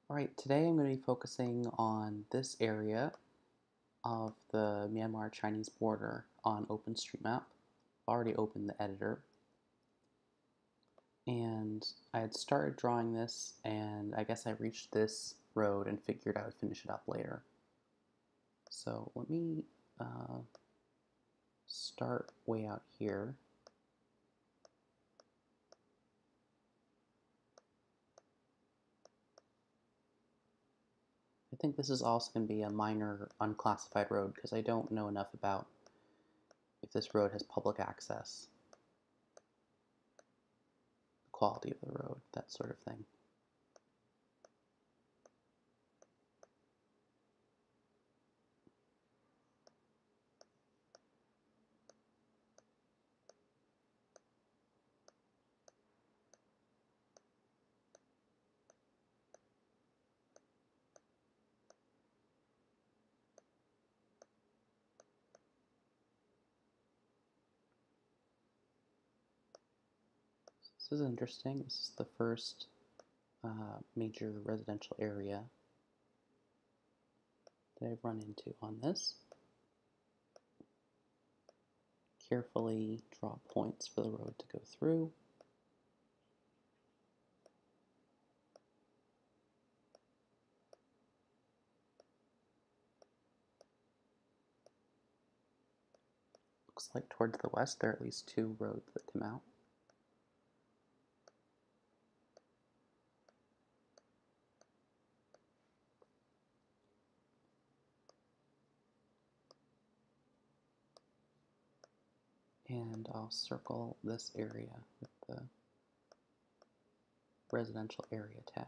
Alright, today I'm going to be focusing on this area of the Myanmar-Chinese border on OpenStreetMap. I've already opened the editor, and I had started drawing this, and I guess I reached this road and figured I would finish it up later. So let me start way out here. I think this is also going to be a minor unclassified road because I don't know enough about if this road has public access, the quality of the road, that sort of thing. This is interesting. This is the first major residential area that I've run into on this. Carefully draw points for the road to go through. Looks like towards the west there are at least two roads that come out. And I'll circle this area with the residential area tag.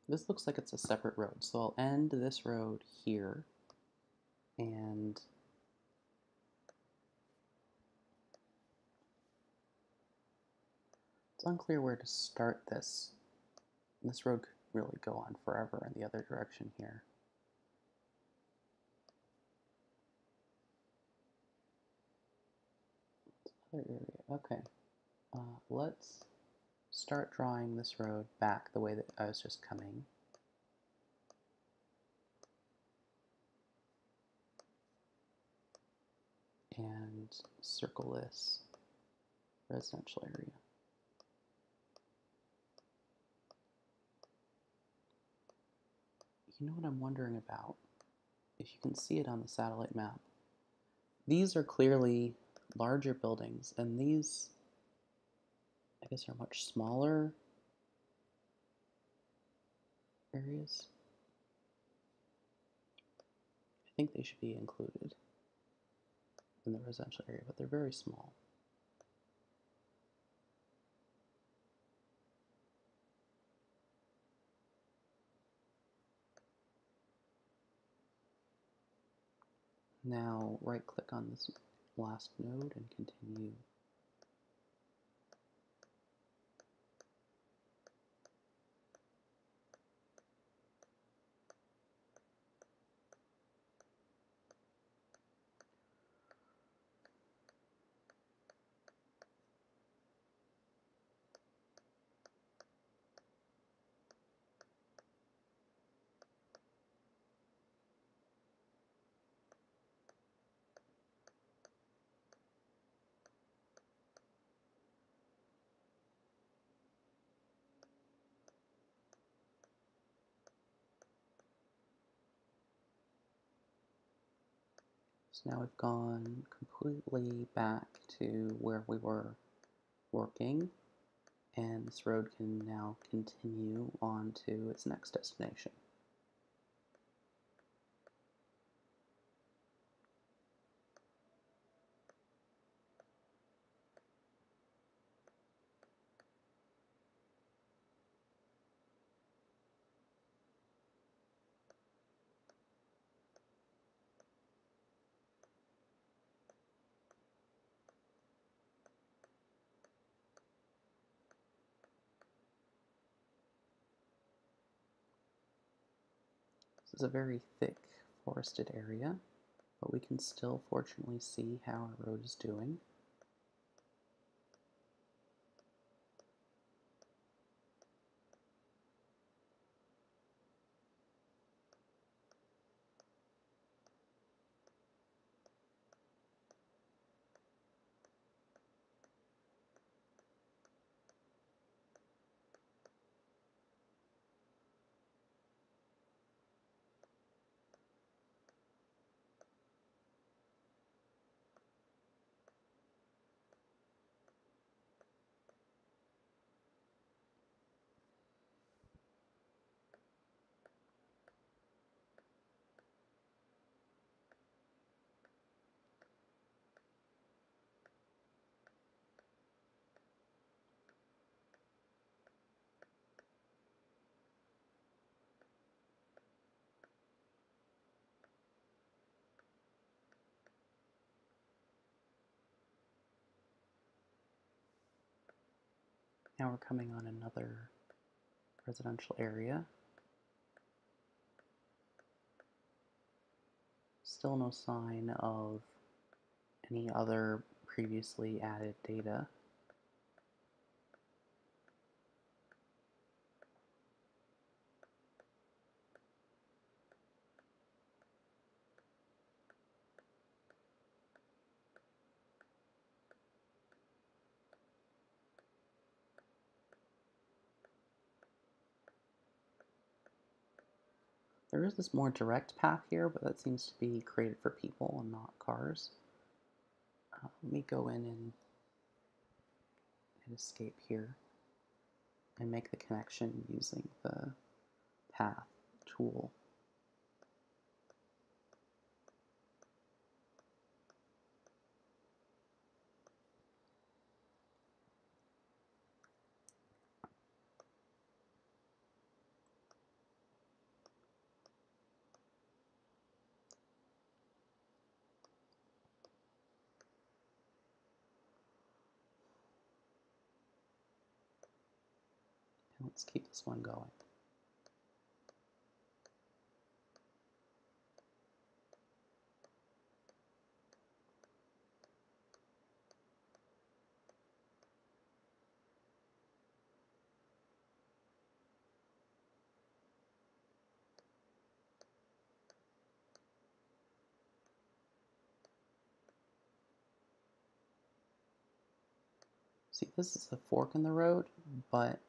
This looks like it's a separate road, so I'll end this road here, and it's unclear where to start this. This road could really go on forever in the other direction here. Other area, okay. Let's start drawing this road back the way that I was just coming. And circle this residential area. You know what I'm wondering about? If you can see it on the satellite map, these are clearly larger buildings, and these, I guess, are much smaller areas. I think they should be included in the residential area, but they're very small. Now right-click on this last node and continue. So now we've gone completely back to where we were working, and this road can now continue on to its next destination. This is a very thick forested area, but we can still fortunately see how our road is doing. Now we're coming on another residential area. Still no sign of any other previously added data. There is this more direct path here, but that seems to be created for people and not cars. Let me go in and hit escape here and make the connection using the path tool. And let's keep this one going. See, this is a fork in the road, but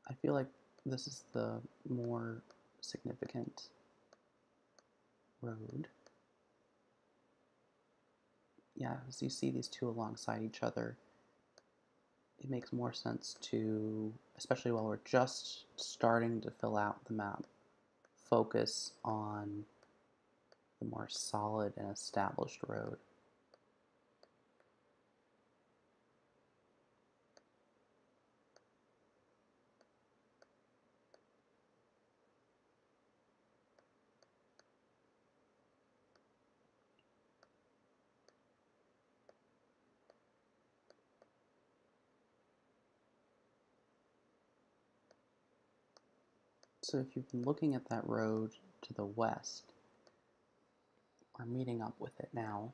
I feel like this is the more significant road. Yeah, as you see these two alongside each other, it makes more sense to, especially while we're just starting to fill out the map, focus on the more solid and established road. So if you've been looking at that road to the west, we're meeting up with it now.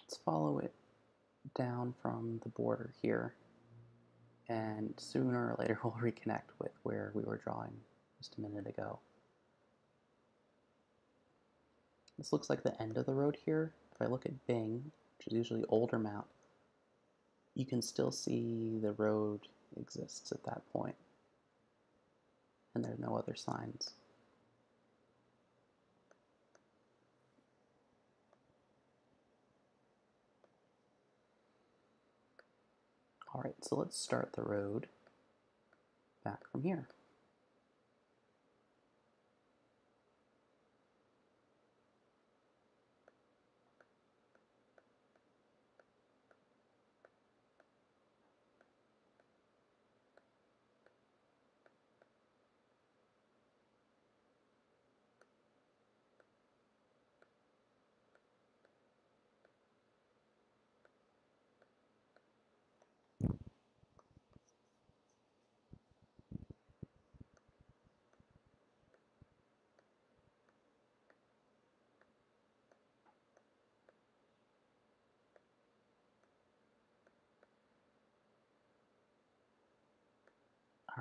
Let's follow it down from the border here, and sooner or later we'll reconnect with where we were drawing just a minute ago. This looks like the end of the road here. If I look at Bing, which is usually older map, you can still see the road exists at that point, and there are no other signs. Alright, so let's start the road back from here.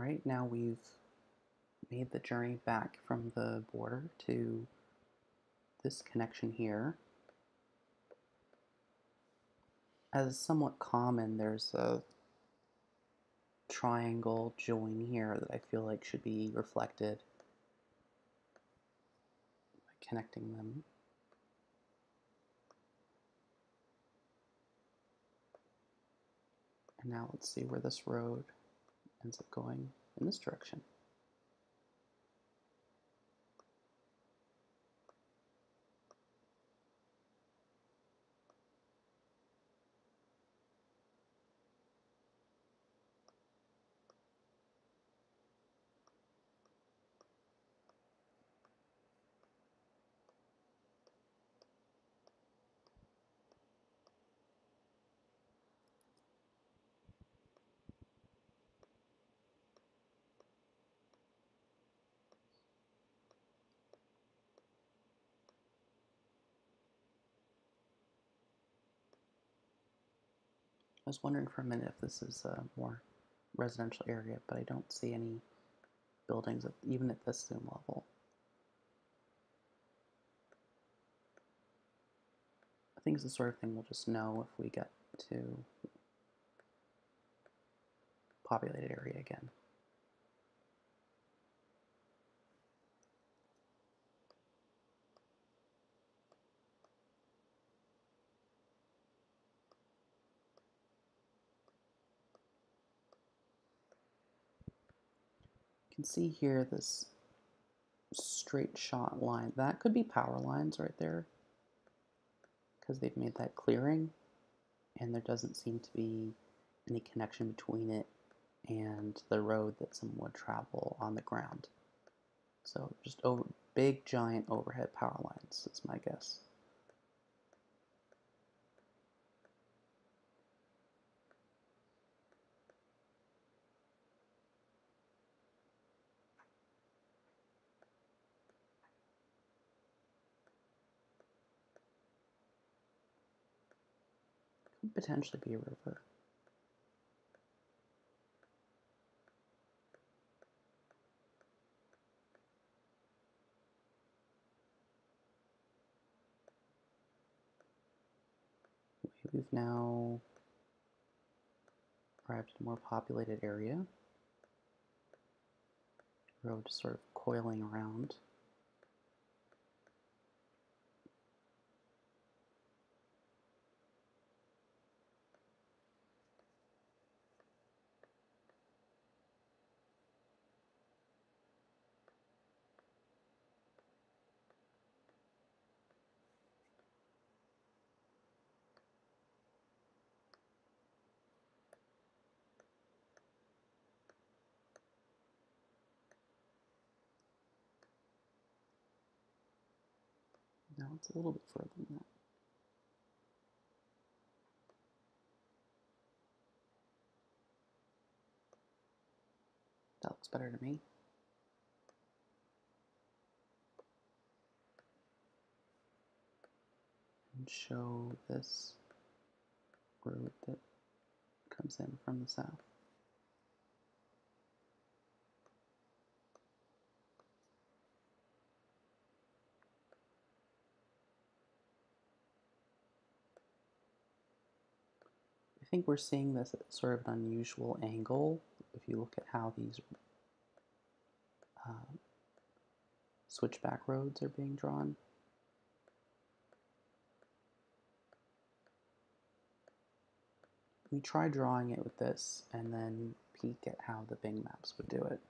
Alright, now we've made the journey back from the border to this connection here. As somewhat common, there's a triangle join here that I feel like should be reflected by connecting them. And now let's see where this road ends up going in this direction. I was wondering for a minute if this is a more residential area, but I don't see any buildings even at this zoom level. I think it's the sort of thing we'll just know if we get to populated area again. You can see here this straight shot line. That could be power lines right there because they've made that clearing and there doesn't seem to be any connection between it and the road that someone would travel on the ground. So just big giant overhead power lines is my guess. Could potentially be a river. We've now arrived at a more populated area. Road just sort of coiling around. Now it's a little bit further than that. That looks better to me. And show this road that comes in from the south. I think we're seeing this at sort of an unusual angle if you look at how these switchback roads are being drawn. We try drawing it with this and then peek at how the Bing maps would do it.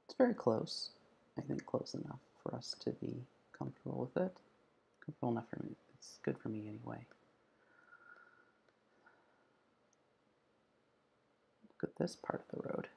It's very close. I think close enough for us to be comfortable with it. Comfortable enough for me. It's good for me anyway. Look at this part of the road.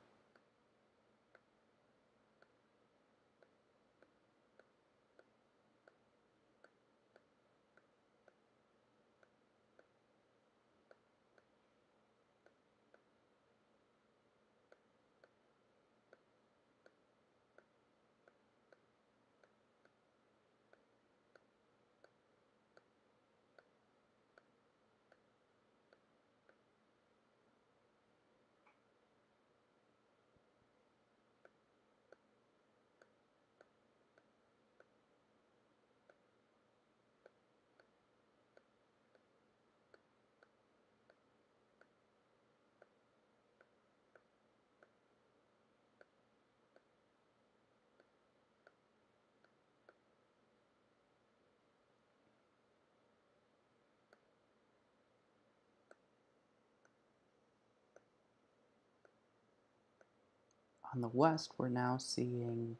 On the west, we're now seeing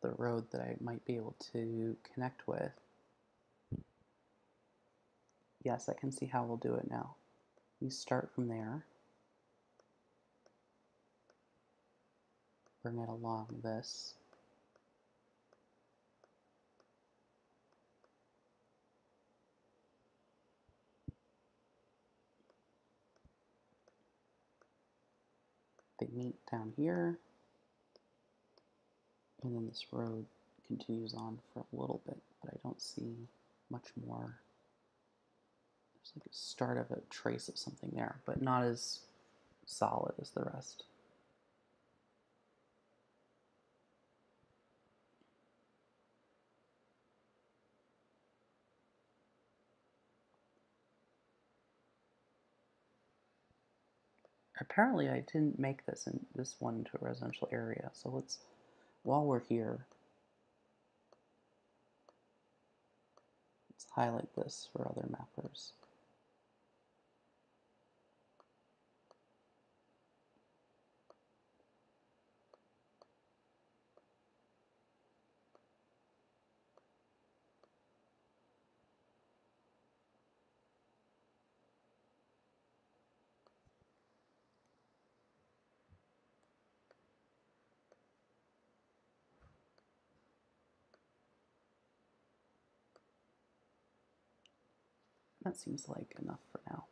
the road that I might be able to connect with. Yes, I can see how we'll do it now. We start from there, bring it along this. They meet down here, and then this road continues on for a little bit, but I don't see much more. There's like a start of a trace of something there, but not as solid as the rest. Apparently I didn't make this one into a residential area, so let's, while we're here, let's highlight this for other mappers. That seems like enough for now.